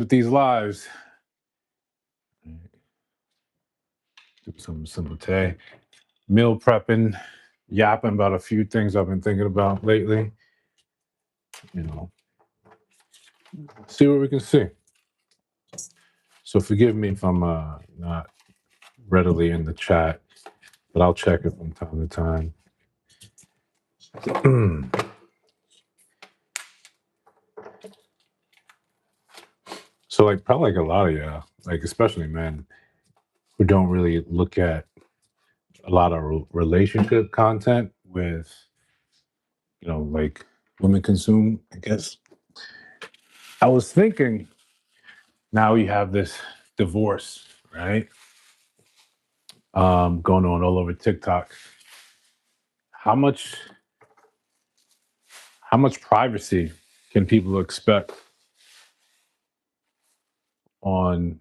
with these lives. Do something simple today. Meal prepping, yapping about a few things I've been thinking about lately. You know, see what we can see. So forgive me if I'm not readily in the chat, but I'll check it from time to time. So like probably like a lot of you, like especially men who don't really look at a lot of relationship content with like women consume, I guess. I was thinking now we have this divorce, right? Going on all over TikTok. How much how much privacy can people expect on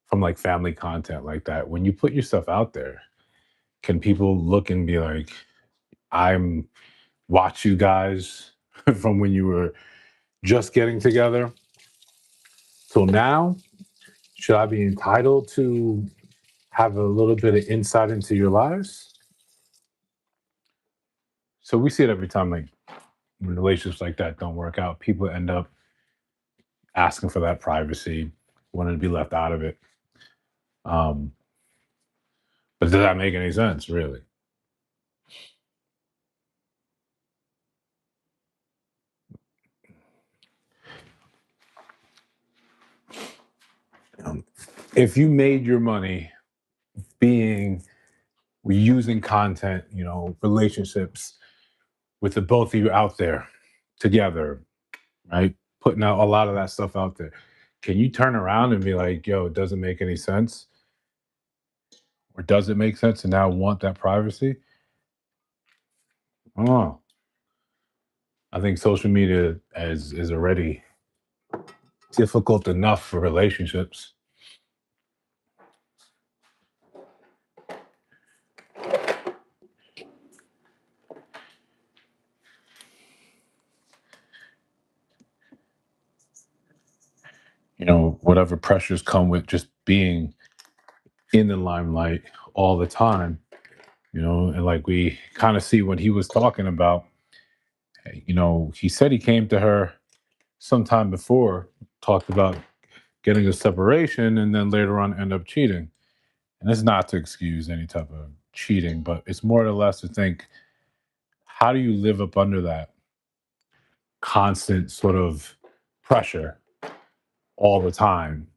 from like family content like that? When you put your stuff out there, can people look and be like, I'm watch you guys from when you were just getting together till now? Should I be entitled to have a little bit of insight into your lives? So we see it every time, like when relationships like that don't work out, people end up asking for that privacy, wanting to be left out of it. Um, but does that make any sense, really? Um, if you made your money being using content, relationships with the both of you out there together, right? Putting out a lot of that stuff out there. Can you turn around and be like, yo, it doesn't make any sense? Or does it make sense to now want that privacy? I don't know. I think social media is already difficult enough for relationships. Whatever pressures come with just being in the limelight all the time, and like we kind of see what he was talking about. He said he came to her sometime before, talked about getting a separation, and then later on end up cheating. And it's not to excuse any type of cheating, but it's more or less to think, how do you live up under that constant sort of pressure all the time,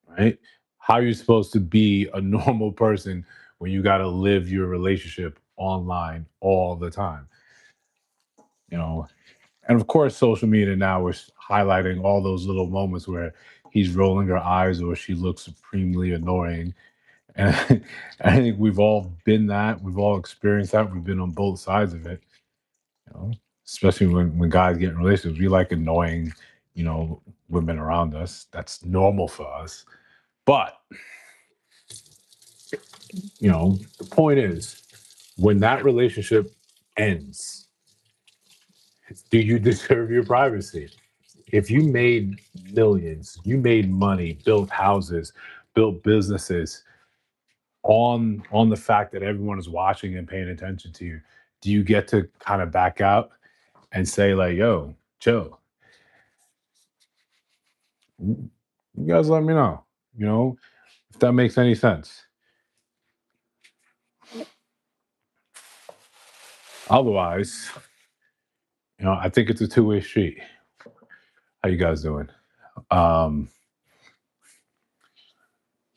right? How are you supposed to be a normal person when you got to live your relationship online all the time? You know, and of course, social media now is highlighting all those little moments where he's rolling her eyes or she looks supremely annoying. And I think we've all been that. We've all experienced that. We've been on both sides of it. You know, especially when guys get in relationships, we like annoying, you know, women around us. That's normal for us. But the point is, when that relationship ends, do you deserve your privacy? If you made millions, you made money, built houses, built businesses on the fact that everyone is watching and paying attention to you, do you get to kind of back out and say like, "Yo, chill. You guys let me know." If that makes any sense. Otherwise, I think it's a two-way street. How you guys doing? Um,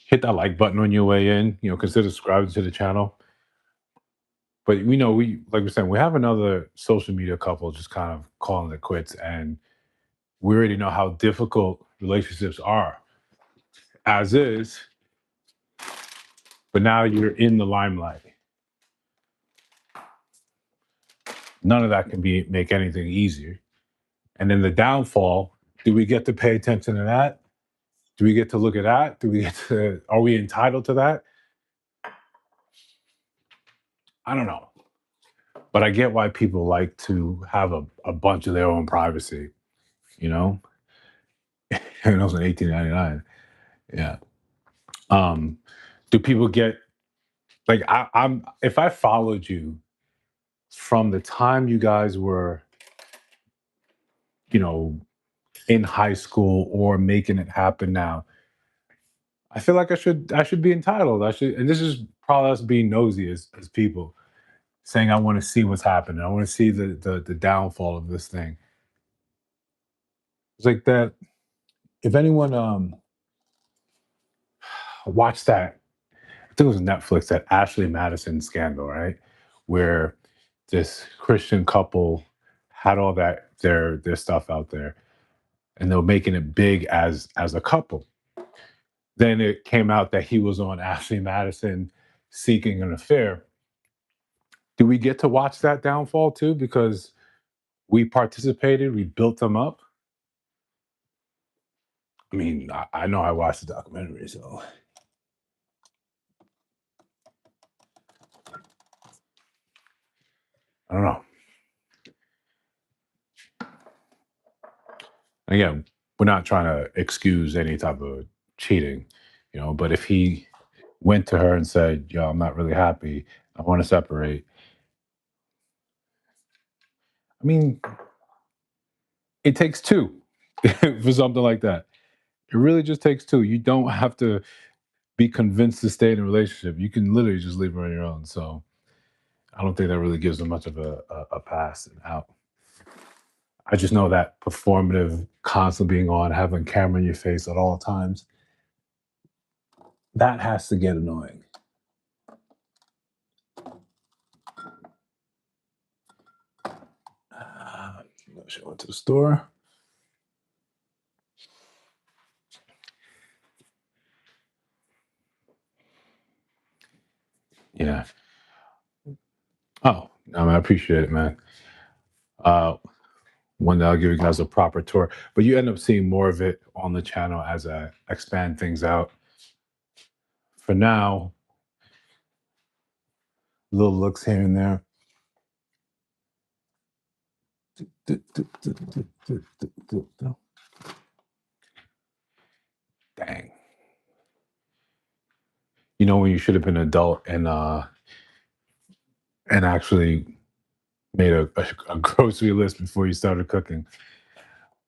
Hit that like button on your way in. Consider subscribing to the channel. But we like we're saying, we have another social media couple just kind of calling it quits, and we already know how difficult relationships are as is. But now you're in the limelight. None of that can make anything easier. And then the downfall. Do we get to pay attention to that? Do we get to look at that? Are we entitled to that? I don't know. But I get why people like to have a bunch of their own privacy, you know? And it was in 1899. Yeah. Um, do people get like I'm if I followed you from the time you guys were, you know, in high school or making it happen now, I feel like I should be entitled. I should, and this is probably us being nosy as people, saying I want to see what's happening. I want to see the downfall of this thing. It's like that. If anyone watched that, I think it was Netflix, that Ashley Madison scandal, right? Where this Christian couple had all that their stuff out there, and they were making it big as a couple. Then it came out that he was on Ashley Madison seeking an affair. Do we get to watch that downfall too? Because we participated, we built them up. I mean, I know I watched the documentary, so I don't know. Again, we're not trying to excuse any type of cheating, but if he went to her and said, "Yo, I'm not really happy. I want to separate." I mean, it takes two for something like that. It really just takes two. You don't have to be convinced to stay in a relationship. You can literally just leave her on your own. So I don't think that really gives them much of a pass and out. I just know that performative, constantly being on, having a camera in your face at all times, that has to get annoying. She went to the store. Yeah. Oh, no, man, I appreciate it, man. Uh, One day I'll give you guys a proper tour, but you end up seeing more of it on the channel as I expand things out. For now, little looks here and there. Dang. You know when you should have been an adult and actually made a grocery list before you started cooking.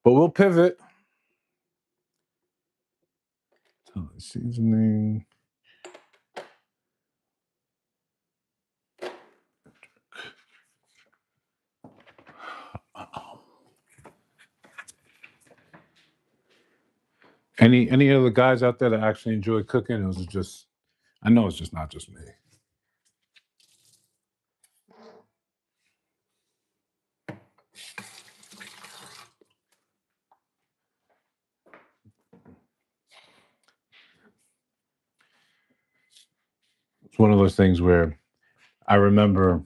But we'll pivot. Seasoning. Any other guys out there that actually enjoy cooking? Or was it just, I know it's just not just me. It's one of those things where I remember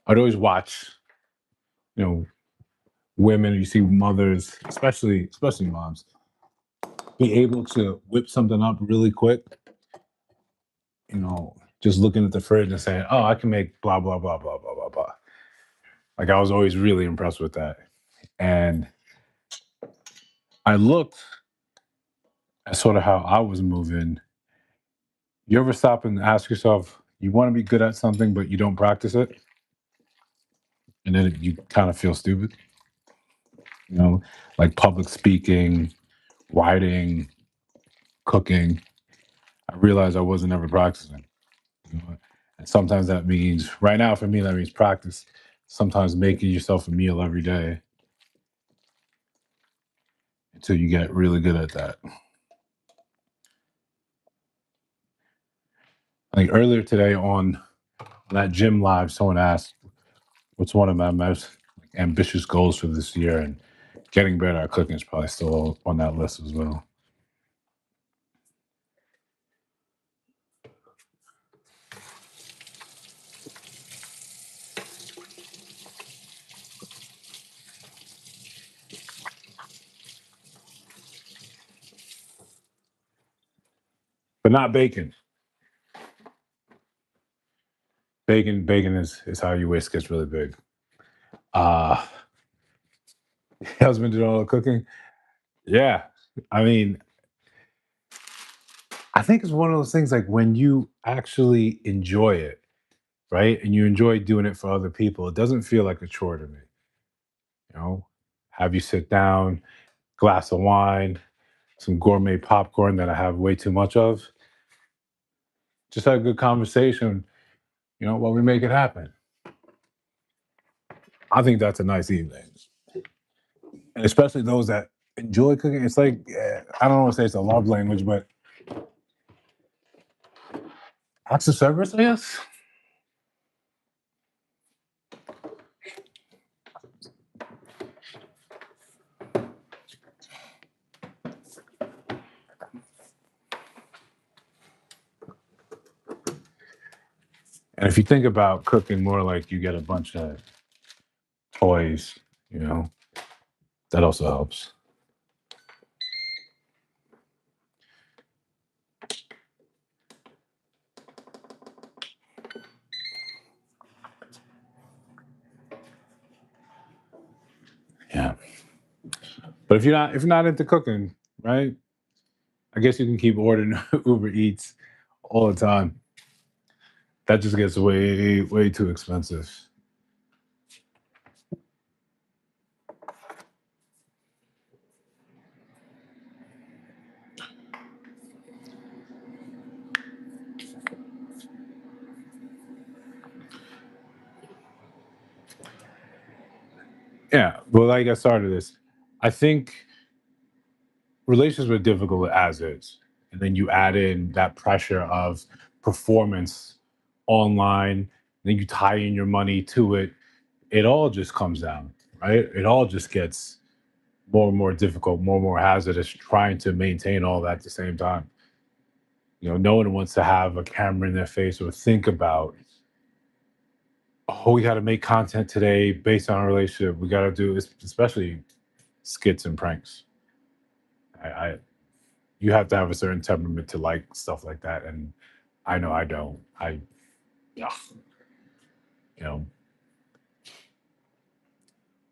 I'd always watch, you know, women, you see mothers, especially moms, be able to whip something up really quick, just looking at the fridge and saying, "Oh, I can make blah blah blah blah blah blah blah." Like I was always really impressed with that. And I looked at sort of how I was moving. You ever stop and ask yourself, you want to be good at something, but you don't practice it? And then you kind of feel stupid, you know, like public speaking, writing, cooking. I realized I wasn't ever practicing. And sometimes that means, right now for me, that means practice. Sometimes making yourself a meal every day until you get really good at that. Like earlier today on that gym live, someone asked, "What's one of my most ambitious goals for this year?" And getting better at cooking is probably still on that list as well. But not bacon. Bacon is how your waist gets really big. Uh husband did all the cooking. Yeah. I mean, I think it's one of those things like when you actually enjoy it, right? And you enjoy doing it for other people, it doesn't feel like a chore to me, you know? Have you sit down, glass of wine, some gourmet popcorn that I have way too much of, just have a good conversation, while we make it happen. I think that's a nice evening. And especially those that enjoy cooking. It's like, I don't want to say it's a love language, but acts of service, I guess. And if you think about cooking more like you get a bunch of toys, you know, that also helps. Yeah. But if you're not into cooking, right? I guess you can keep ordering Uber Eats all the time. That just gets way, way too expensive. Yeah. Well, like I started this, I think relationships are difficult as is. And then you add in that pressure of performance online, then you tie in your money to it. It all just comes down, right? It all just gets more and more difficult, more and more hazardous trying to maintain all that at the same time. No one wants to have a camera in their face or think about, oh, we got to make content today based on our relationship. We got to do, especially skits and pranks. I You have to have a certain temperament to like stuff like that, and I know I don't. Yeah, you know.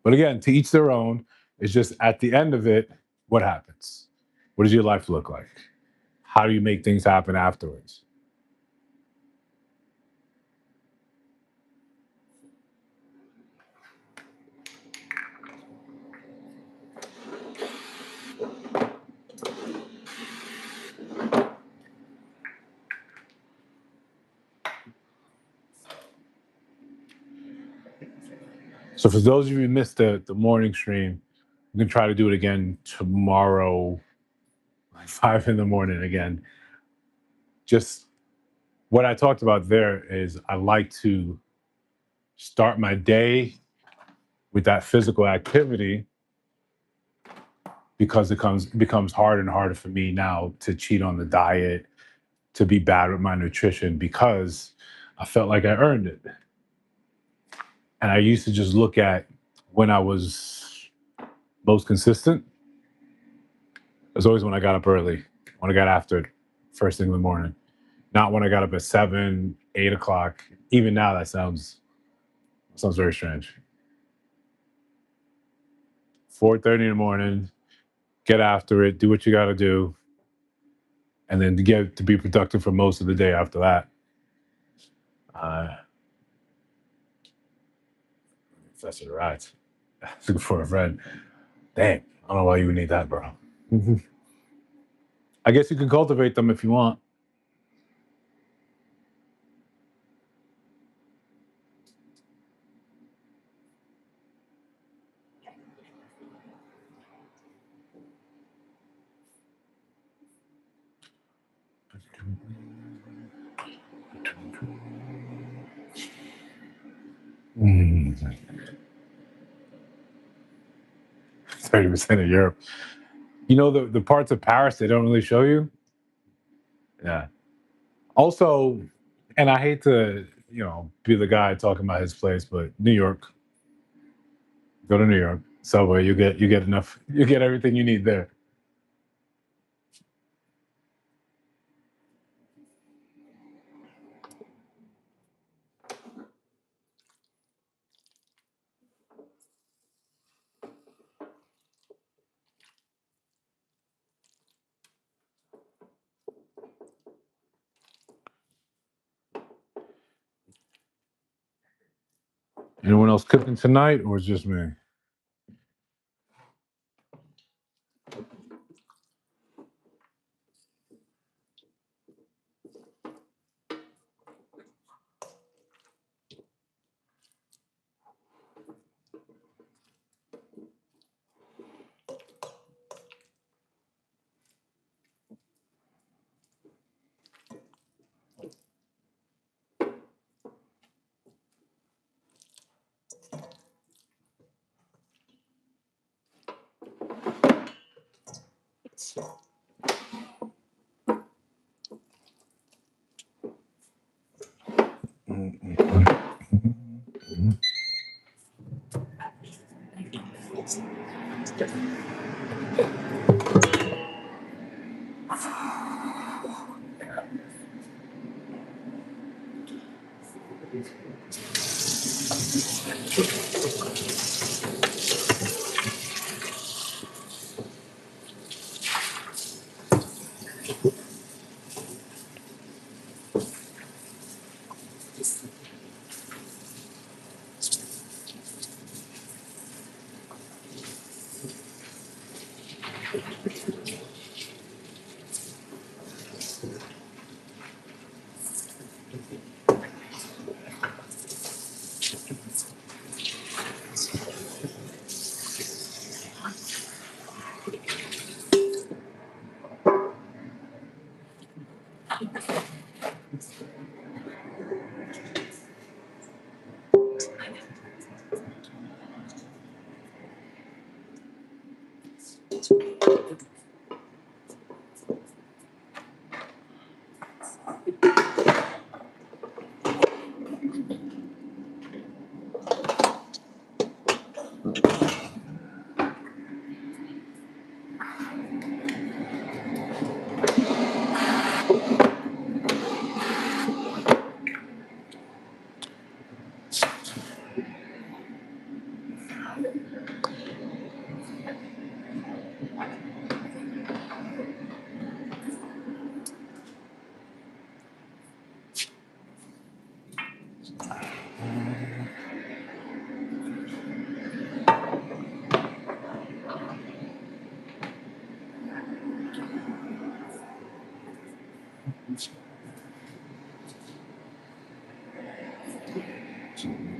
But again, to each their own. It's just at the end of it, what happens? What does your life look like? How do you make things happen afterwards? So for those of you who missed the morning stream, I'm gonna try to do it again tomorrow, like 5 in the morning again. Just what I talked about there is I like to start my day with that physical activity because it becomes harder and harder for me now to cheat on the diet, to be bad with my nutrition because I felt like I earned it. And I used to just look at when I was most consistent. It was always when I got up early, when I got after it first thing in the morning, not when I got up at 7, 8 o'clock. Even now, that sounds very strange. 4:30 in the morning, get after it, do what you got to do, and then to get to be productive for most of the day after that. Uh, that's all right. Looking for a friend. Damn, I don't know why you would need that, bro. I guess you can cultivate them if you want. Mm, 30% of Europe. The parts of Paris they don't really show you. Yeah. Also, and I hate to be the guy talking about his place, but New York. Go to New York subway. You get enough. You get everything you need there. Anyone else cooking tonight, or it's just me?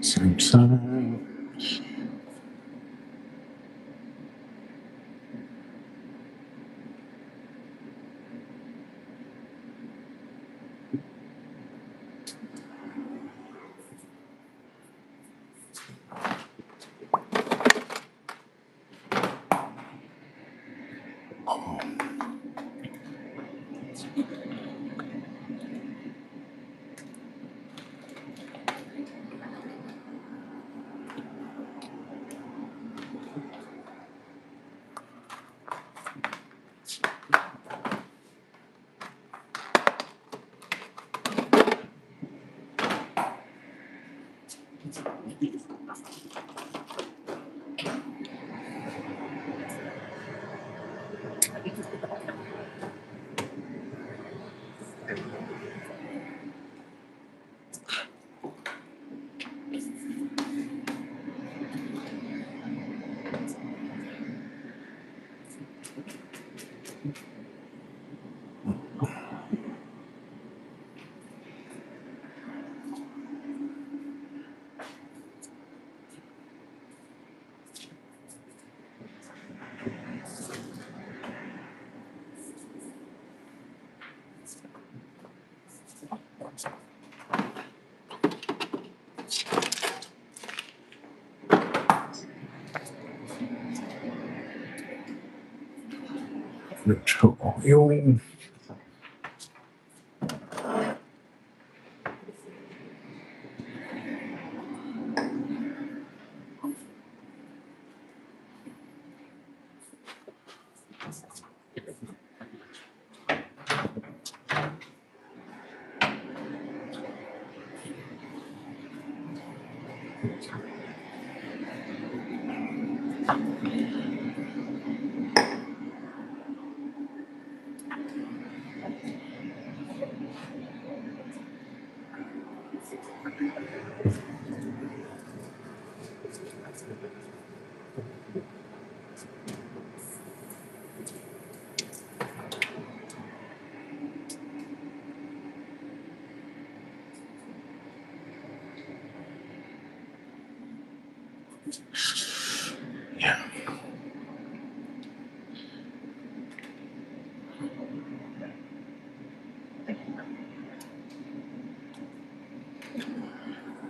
Same time. Oil.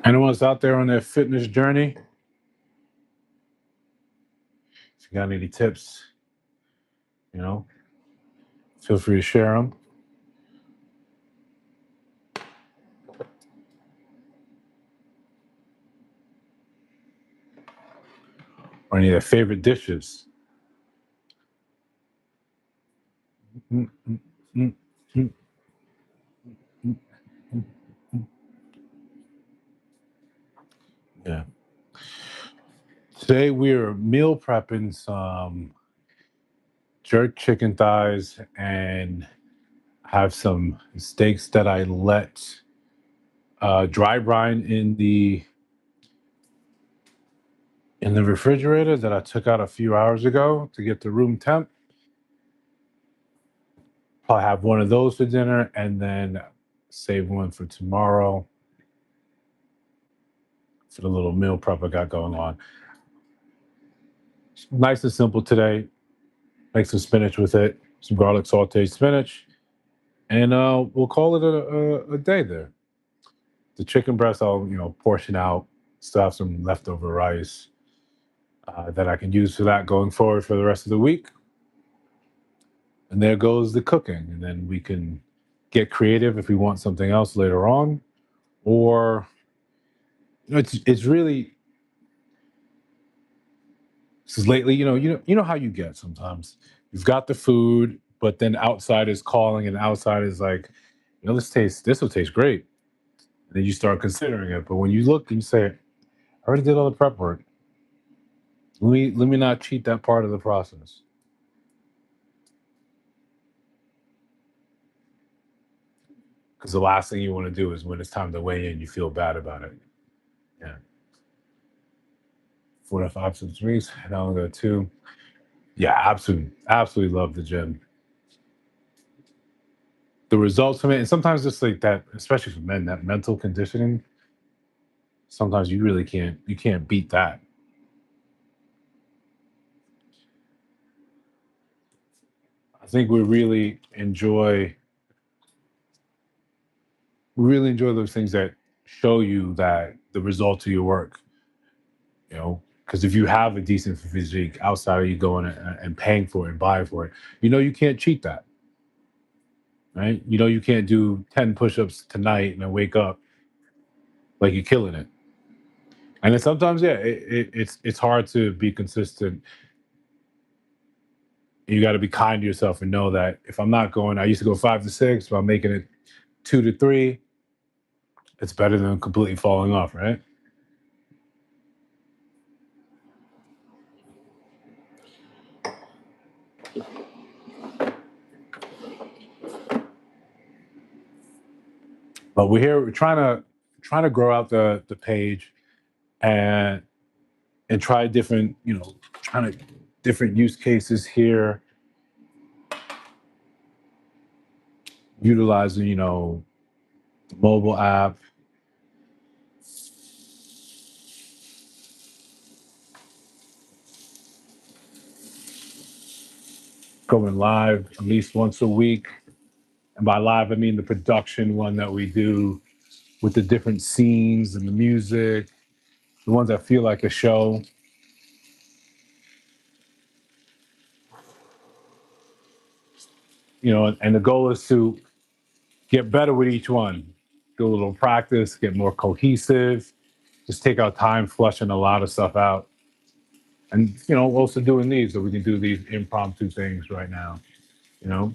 Anyone's out there on their fitness journey? If you got any tips, you know, feel free to share them. Or any of their favorite dishes. Mm, mm, mm, mm, mm, mm, mm. Yeah. Today we're meal prepping some jerk chicken thighs and have some steaks that I let dry brine in the refrigerator that I took out a few hours ago to get to room temp. Probably have one of those for dinner and then save one for tomorrow for the little meal prep I got going on. Nice and simple today. Make some spinach with it, some garlic sauteed spinach, and we'll call it a day there. The chicken breast I'll portion out. Still have some leftover rice that I can use for that going forward for the rest of the week. And there goes the cooking, and then we can get creative if we want something else later on, or it's really because lately you know how you get sometimes. You've got the food, but then outside is calling, and outside is like, this will taste great. And then you start considering it, but when you look and you say, I already did all the prep work. Let me not cheat that part of the process. Because the last thing you want to do is when it's time to weigh in, you feel bad about it. Yeah. 4 to 5 to 3s. Now I'm going to 2. Yeah, absolutely. Absolutely love the gym. The results from it, and sometimes just like that, especially for men, that mental conditioning, sometimes you can't beat that. I think we really enjoy those things that show you that the results of your work, because if you have a decent physique outside of you going and paying for it and buying for it, you can't cheat that, right? You can't do 10 push-ups tonight and then wake up like you're killing it. And then sometimes, yeah, it's hard to be consistent. You got to be kind to yourself and know that if I'm not going, I used to go 5 to 6, but I'm making it 2 to 3. It's better than completely falling off, right? But we're here, we're trying to grow out the page and try different, trying to different use cases here, utilizing, the mobile app, going live at least once a week. And by live, I mean the production one that we do with the different scenes and the music, the ones that feel like a show. And the goal is to get better with each one, do a little practice, get more cohesive, just take our time flushing a lot of stuff out. And, also doing these so we can do these impromptu things right now, you know?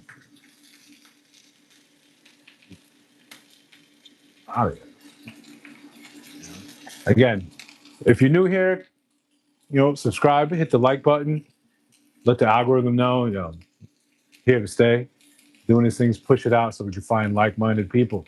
Oh, yeah. Again, if you're new here, subscribe, hit the like button, let the algorithm know, here to stay. Doing these things, push it out so we can find like minded people.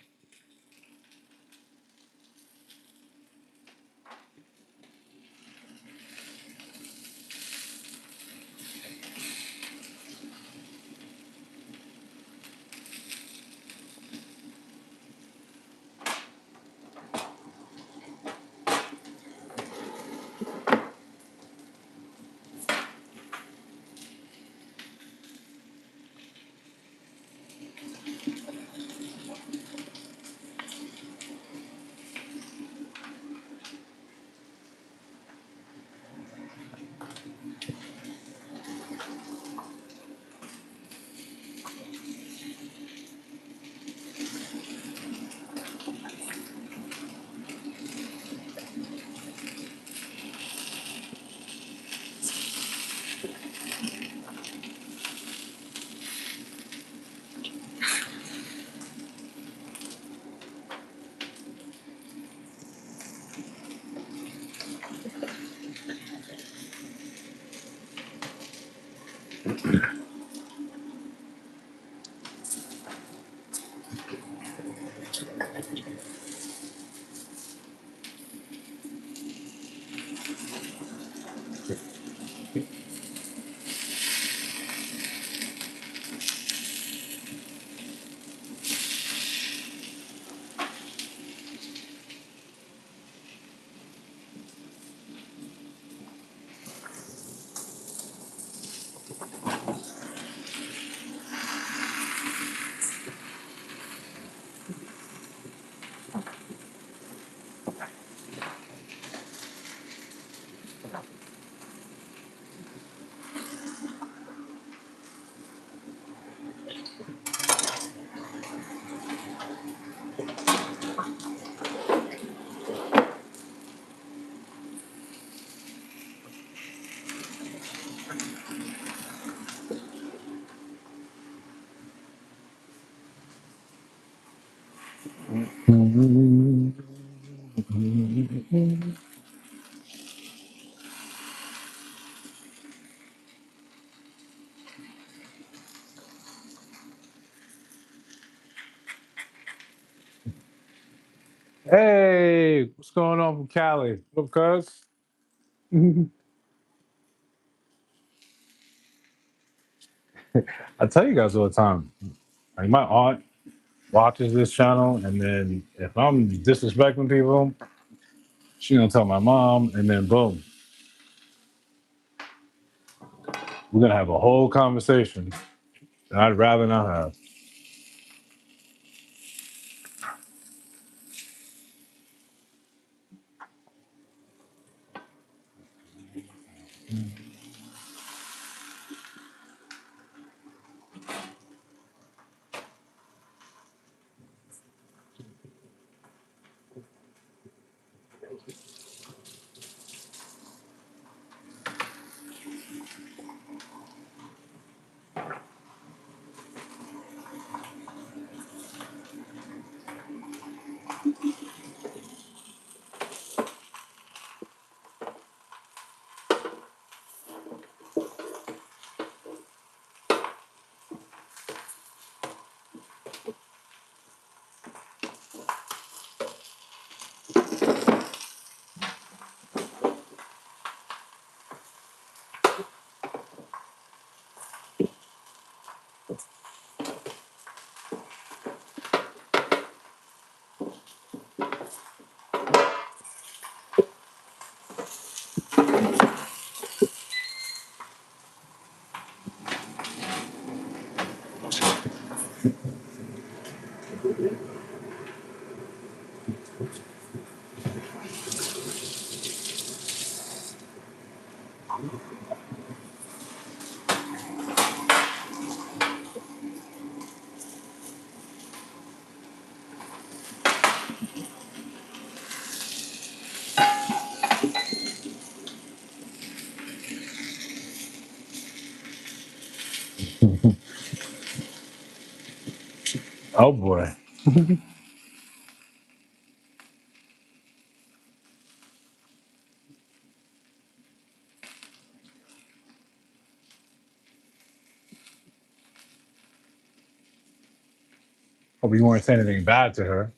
Hey, what's going on from Cali? What up, cuz? I tell you guys all the time. Like my aunt watches this channel, and then if I'm disrespecting people, she gonna tell my mom, and then boom, we're gonna have a whole conversation that I'd rather not have. Oh boy. Hope you weren't saying anything bad to her.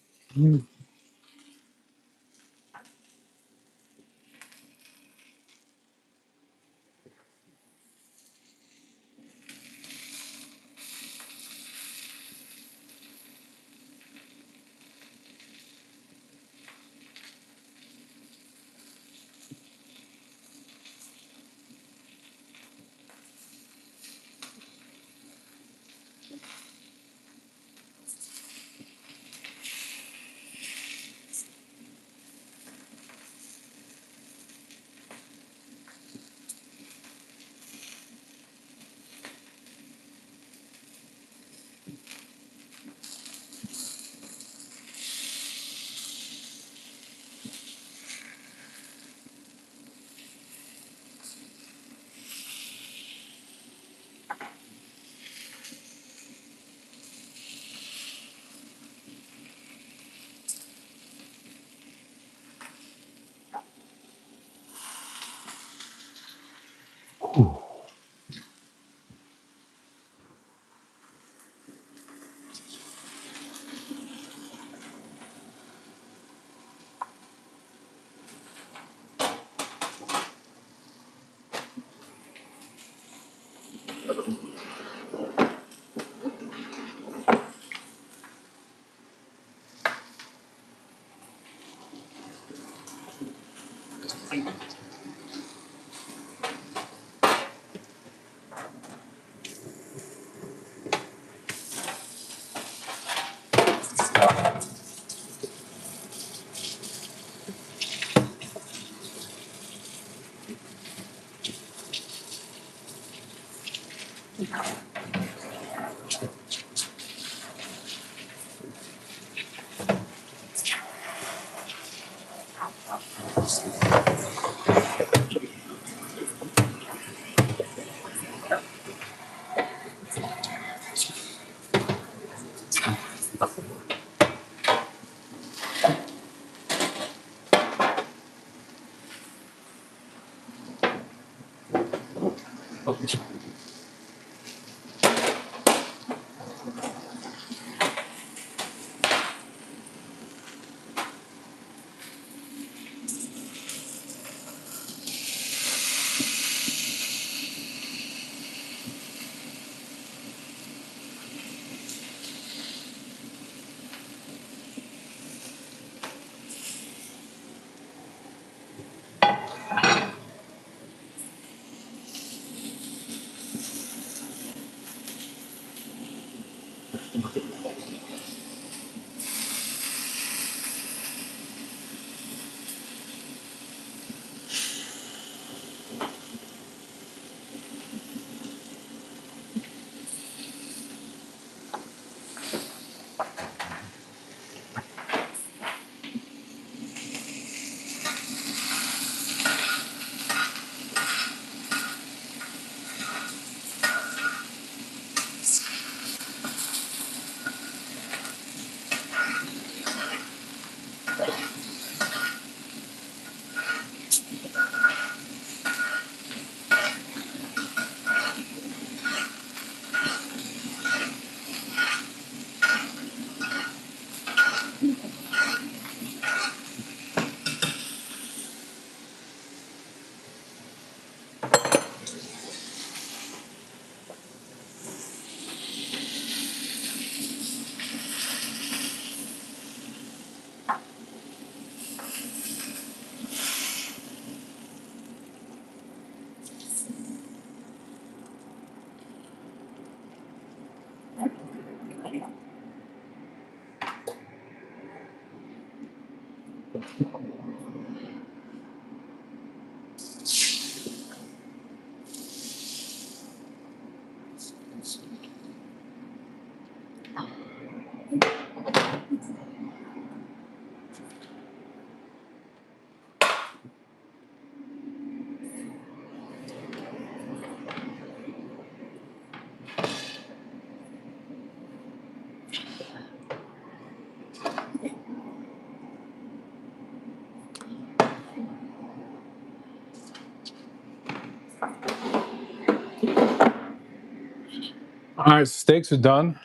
All right, steaks are done.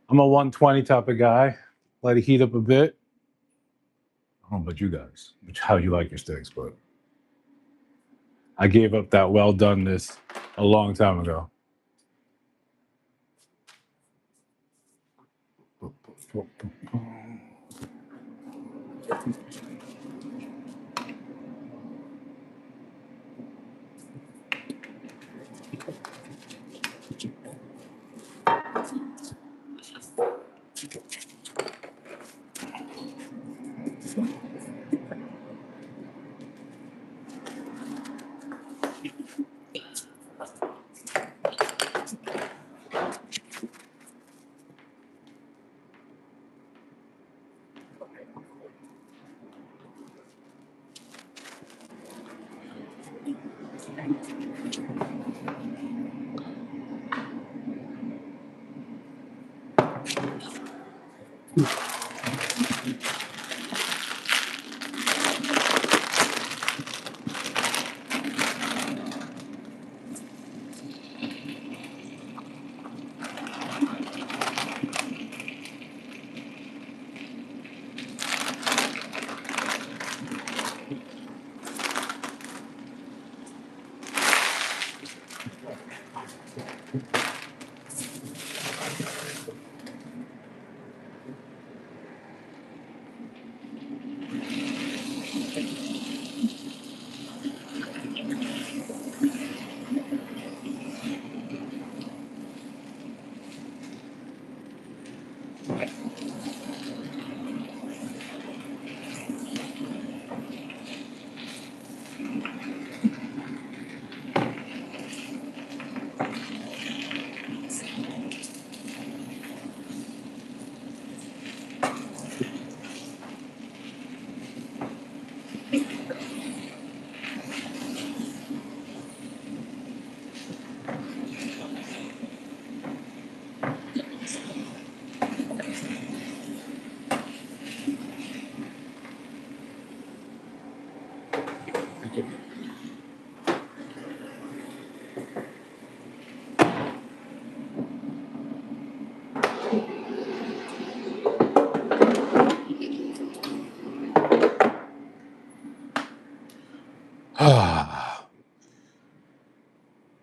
I'm a 120 type of guy. Let it heat up a bit. I don't know about you guys, how you like your steaks, but I gave up that well doneness a long time ago.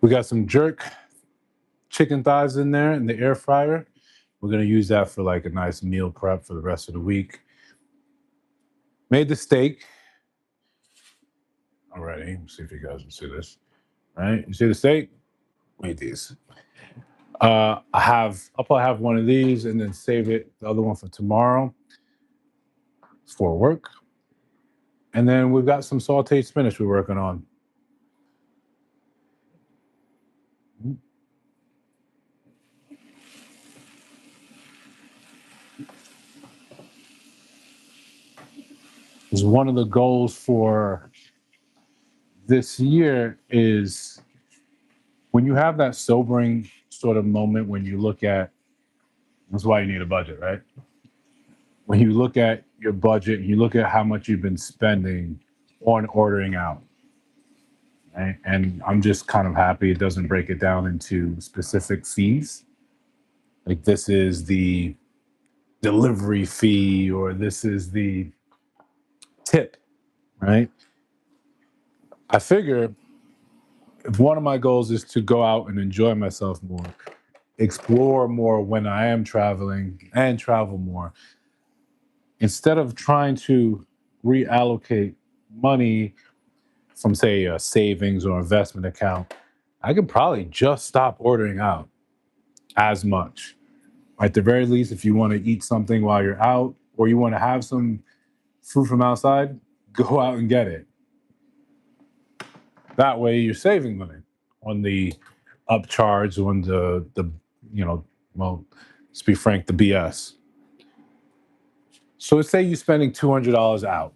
We got some jerk chicken thighs in there in the air fryer. We're gonna use that for like a nice meal prep for the rest of the week. Made the steak already. Let's see if you guys can see this. All right, you see the steak? Made these. I'll probably have one of these and then save the other one for tomorrow for work. And then we've got some sauteed spinach we're working on. Is one of the goals for this year is when you have that sobering sort of moment when you look at that's why you need a budget, right? When you look at your budget, you look at how much you've been spending on ordering out. Right? And I'm just kind of happy it doesn't break it down into specific fees. Like this is the delivery fee or this is the tip, right? I figure if one of my goals is to go out and enjoy myself more, explore more when I am traveling and travel more, instead of trying to reallocate money from, say, a savings or investment account, I could probably just stop ordering out as much. At the very least, if you want to eat something while you're out or you want to have some food from outside, go out and get it. That way you're saving money on the upcharge, on the you know, well, let's be frank, the BS. So let's say you're spending $200 out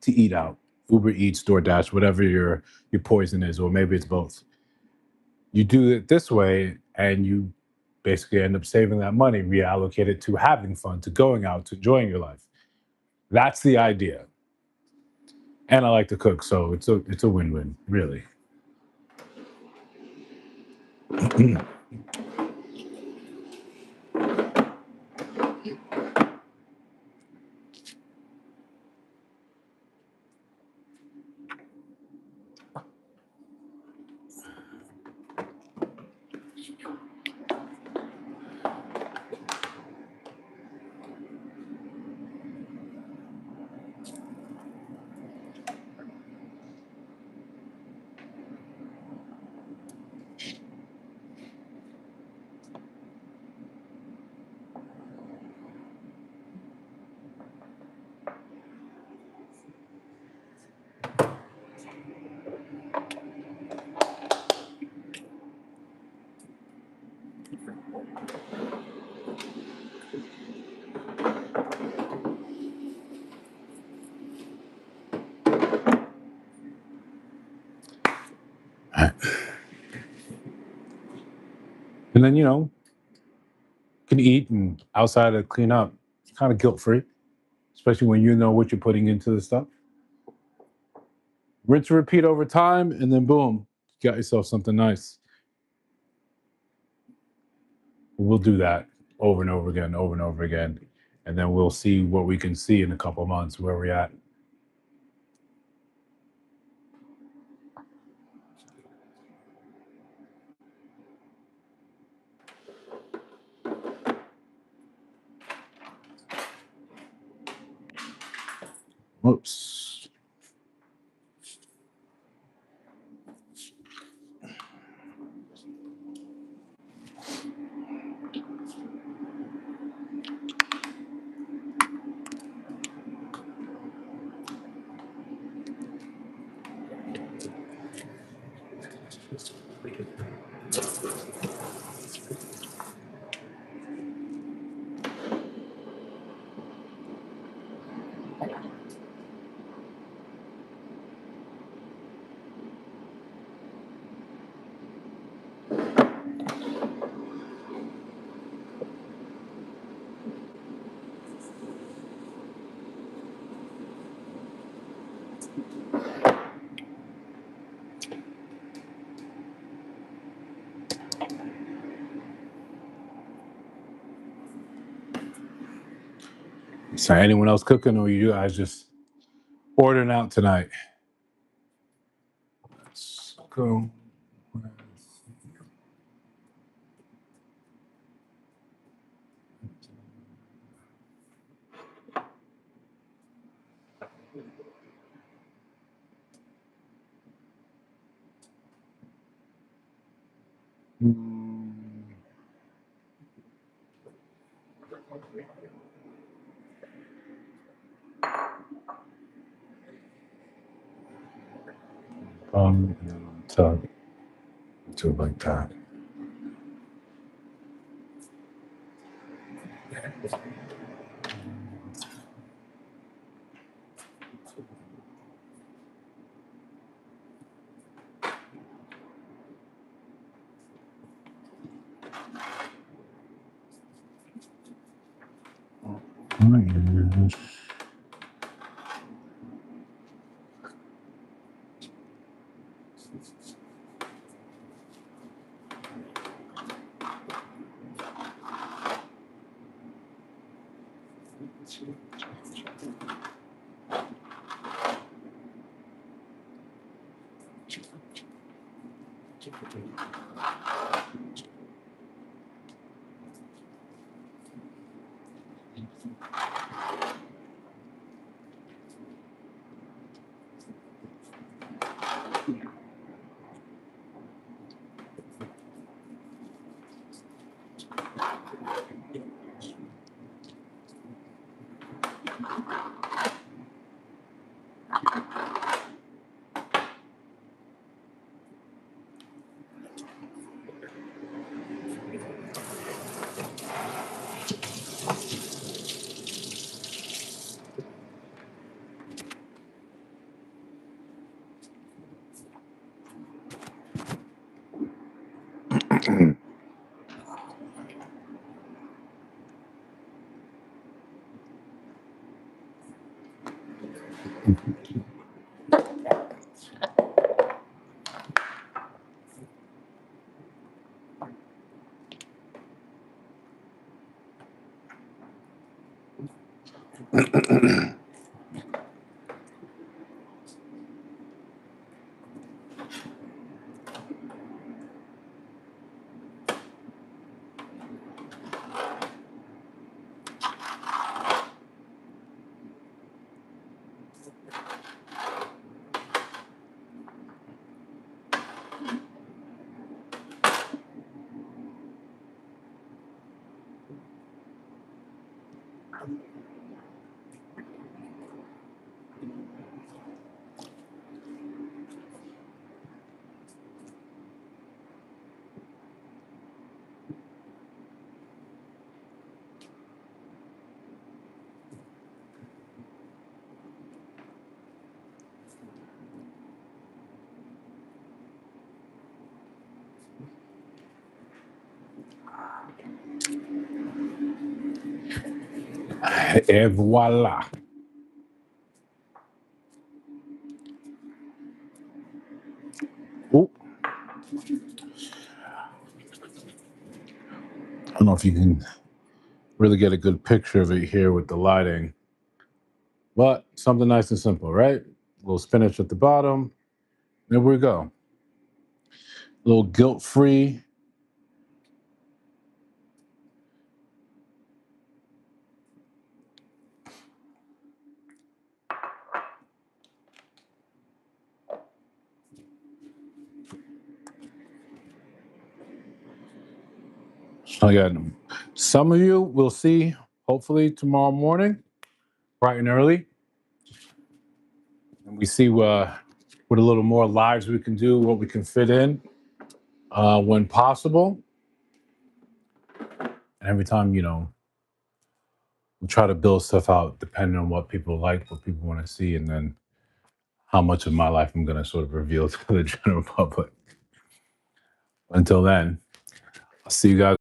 to eat out, Uber Eats, DoorDash, whatever your poison is, or maybe it's both. You do it this way, and you basically end up saving that money, reallocate it to having fun, to going out, to enjoying your life. That's the idea. And I like to cook, so it's a win-win, really. And then can eat and outside to clean up. It's kind of guilt-free, especially when you know what you're putting into the stuff. Rinse and repeat over time, and then boom, you got yourself something nice. We'll do that over and over again, over and over again, and then we'll see what we can see in a couple of months where we're at. Whoops. So anyone else cooking, or you guys just ordering out tonight? Let's go. So do it like that. Et voila. Oh, I don't know if you can really get a good picture of it here with the lighting, but something nice and simple, right? A little spinach at the bottom. There we go. A little guilt-free. Again, some of you will see hopefully tomorrow morning, bright and early, and we see what a little more lives we can do, what we can fit in when possible. And every time, we try to build stuff out depending on what people like, what people want to see, and then how much of my life I'm going to sort of reveal to the general public. Until then, I'll see you guys